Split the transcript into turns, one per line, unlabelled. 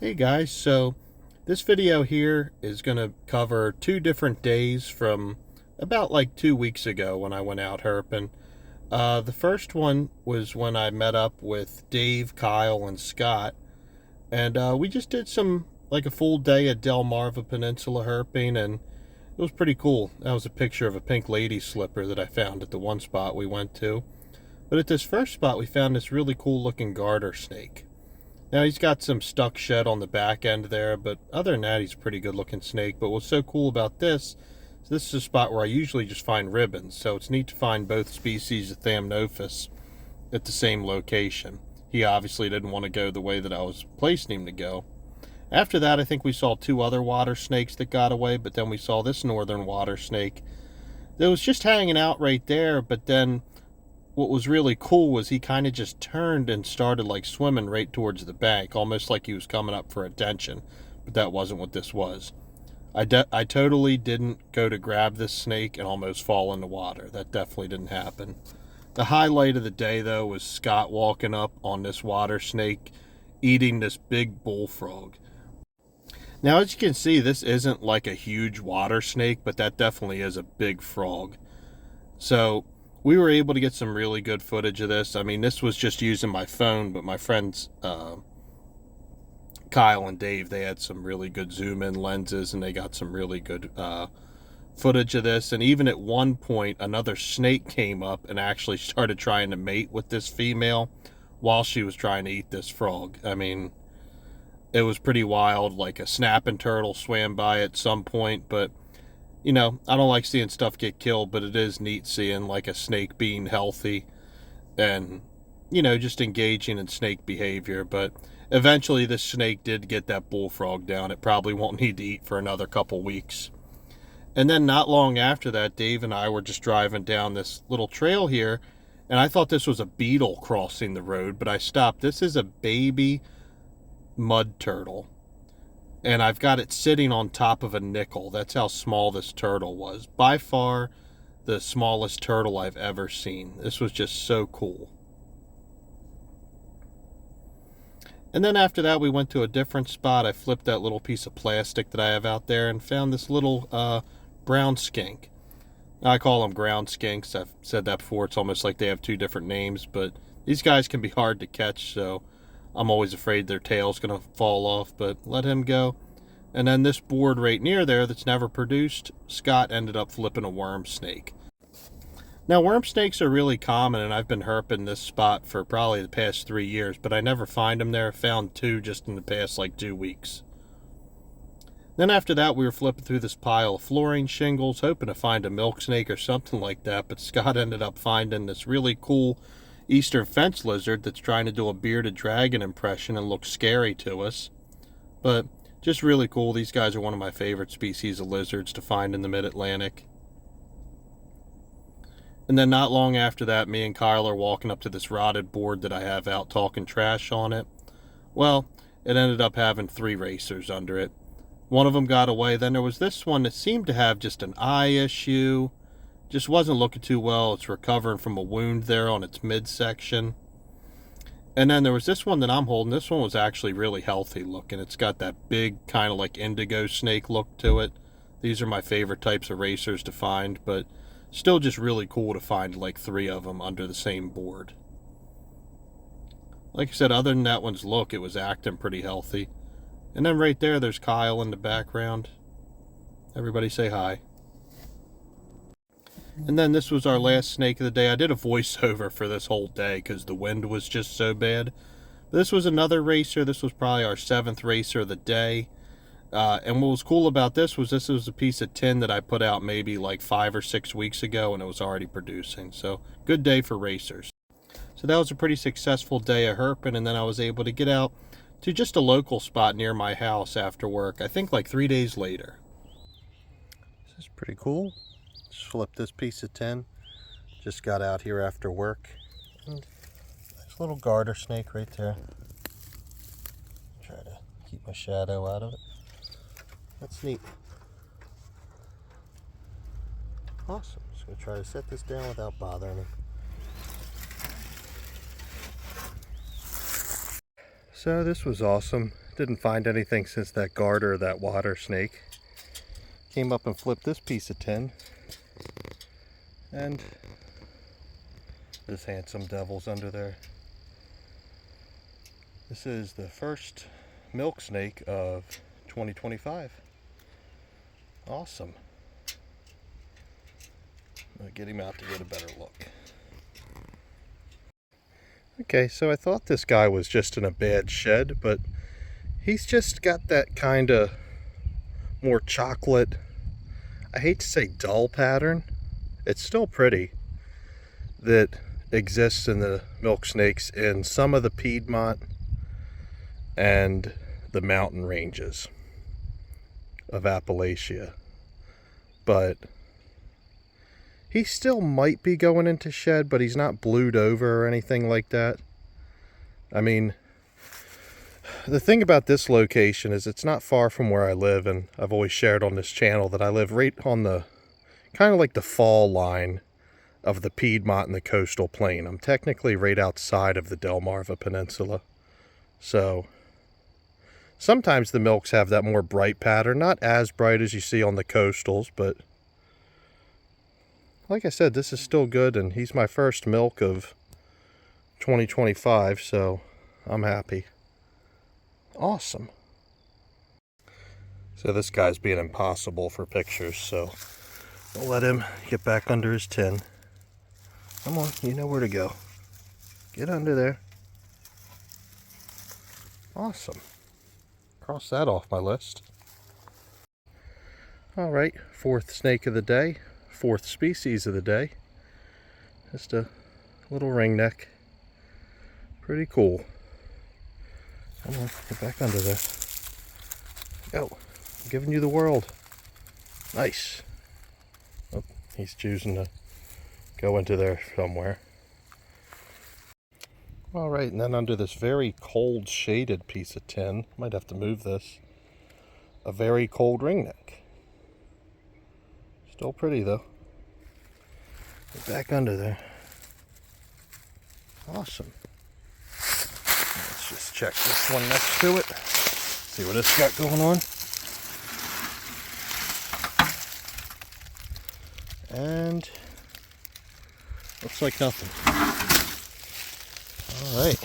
Hey guys, so this video here is going to cover two different days from about like 2 weeks ago when I went out herping. The first one was when I met up with Dave, Kyle, and Scott, and we just did like a full day at Delmarva Peninsula herping, and it was pretty cool. That was a picture of a pink lady slipper that I found at the one spot we went to. But at this first spot, we found this really cool looking garter snake. Now he's got some stuck shed on the back end there, but other than that, he's a pretty good looking snake. But what's so cool about this is this is a spot where I usually just find ribbons, so it's neat to find both species of Thamnophis at the same location. He obviously didn't want to go the way that I was placing him to go. After that, I think we saw two other water snakes that got away, but then we saw this northern water snake that was just hanging out right there, but then what was really cool was he kind of just turned and started like swimming right towards the bank, almost like he was coming up for attention. But that wasn't what this was. I totally didn't go to grab this snake and almost fall in the water. That definitely didn't happen. The highlight of the day, though, was Scott walking up on this water snake eating this big bullfrog. Now, as you can see, this isn't like a huge water snake, but that definitely is a big frog. So we were able to get some really good footage of this. I mean, this was just using my phone, but my friends Kyle and Dave, they had some really good zoom in lenses, and they got some really good footage of this. And even at one point, another snake came up and actually started trying to mate with this female while she was trying to eat this frog. I mean, it was pretty wild. Like a snapping turtle swam by at some point, but you know, I don't like seeing stuff get killed, but it is neat seeing like a snake being healthy and, you know, just engaging in snake behavior. But eventually this snake did get that bullfrog down. It probably won't need to eat for another couple weeks. And then not long after that, Dave and I were just driving down this little trail here, and I thought this was a beetle crossing the road, but I stopped. This is a baby mud turtle, and I've got it sitting on top of a nickel. That's how small this turtle was. By far the smallest turtle I've ever seen. This was just so cool. And then after that, we went to a different spot. I flipped that little piece of plastic that I have out there and found this little brown skink. I call them ground skinks. I've said that before. It's almost like they have two different names, but these guys can be hard to catch, so I'm always afraid their tail's going to fall off, but let him go. And then this board right near there that's never produced, Scott ended up flipping a worm snake. Now, worm snakes are really common, and I've been herping this spot for probably the past 3 years, but I never find them there. I found two just in the past like 2 weeks. Then after that, we were flipping through this pile of flooring shingles, hoping to find a milk snake or something like that, but Scott ended up finding this really cool eastern fence lizard that's trying to do a bearded dragon impression and looks scary to us. But just really cool. These guys are one of my favorite species of lizards to find in the mid-Atlantic. And then not long after that, me and Kyle are walking up to this rotted board that I have out talking trash on it. Well, it ended up having 3 racers under it. One of them got away. Then there was this one that seemed to have just an eye issue. Just wasn't looking too well. It's recovering from a wound there on its midsection. And then there was this one that I'm holding. This one was actually really healthy looking. It's got that big kind of like indigo snake look to it. These are my favorite types of racers to find, but still just really cool to find like 3 of them under the same board. Like I said, other than that one's look, it was acting pretty healthy. And then right there's Kyle in the background. Everybody say hi. And then this was our last snake of the day. I did a voiceover for this whole day because the wind was just so bad. But this was another racer. This was probably our 7th racer of the day. And what was cool about this was a piece of tin that I put out maybe like 5 or 6 weeks ago, and it was already producing. So good day for racers. So that was a pretty successful day of herping, and then I was able to get out to just a local spot near my house after work, I think like 3 days later. This is pretty cool. Just flip this piece of tin. Just got out here after work. And nice little garter snake right there. Try to keep my shadow out of it. That's neat. Awesome. Just going to try to set this down without bothering him. So this was awesome. Didn't find anything since that garter, that water snake. Came up and flipped this piece of tin. And this handsome devil's under there. This is the first milk snake of 2025. Awesome. I'll get him out to get a better look. Okay, so I thought this guy was just in a bad shed, but he's just got that kind of more chocolate, I hate to say dull pattern. It's still pretty, that exists in the milk snakes in some of the Piedmont and the mountain ranges of Appalachia. But he still might be going into shed, but he's not blued over or anything like that. I mean, the thing about this location is it's not far from where I live, and I've always shared on this channel that I live right on the kind of like the fall line of the Piedmont and the coastal plain. I'm technically right outside of the Delmarva Peninsula. So sometimes the milks have that more bright pattern, not as bright as you see on the coastals, but like I said, this is still good, and he's my first milk of 2025, so I'm happy. Awesome. So this guy's being impossible for pictures, so I'll let him get back under his tin. Come on, you know where to go. Get under there. Awesome. Cross that off my list. Alright, fourth snake of the day. Fourth species of the day. Just a little ringneck. Pretty cool. Come on, get back under there. Go. I'm giving you the world. Nice. Oh, he's choosing to go into there somewhere. Alright, and then under this very cold shaded piece of tin, might have to move this, a very cold ringneck. Still pretty though. Get back under there. Awesome. Let's just check this one next to it. See what it's got going on. And looks like nothing. All right.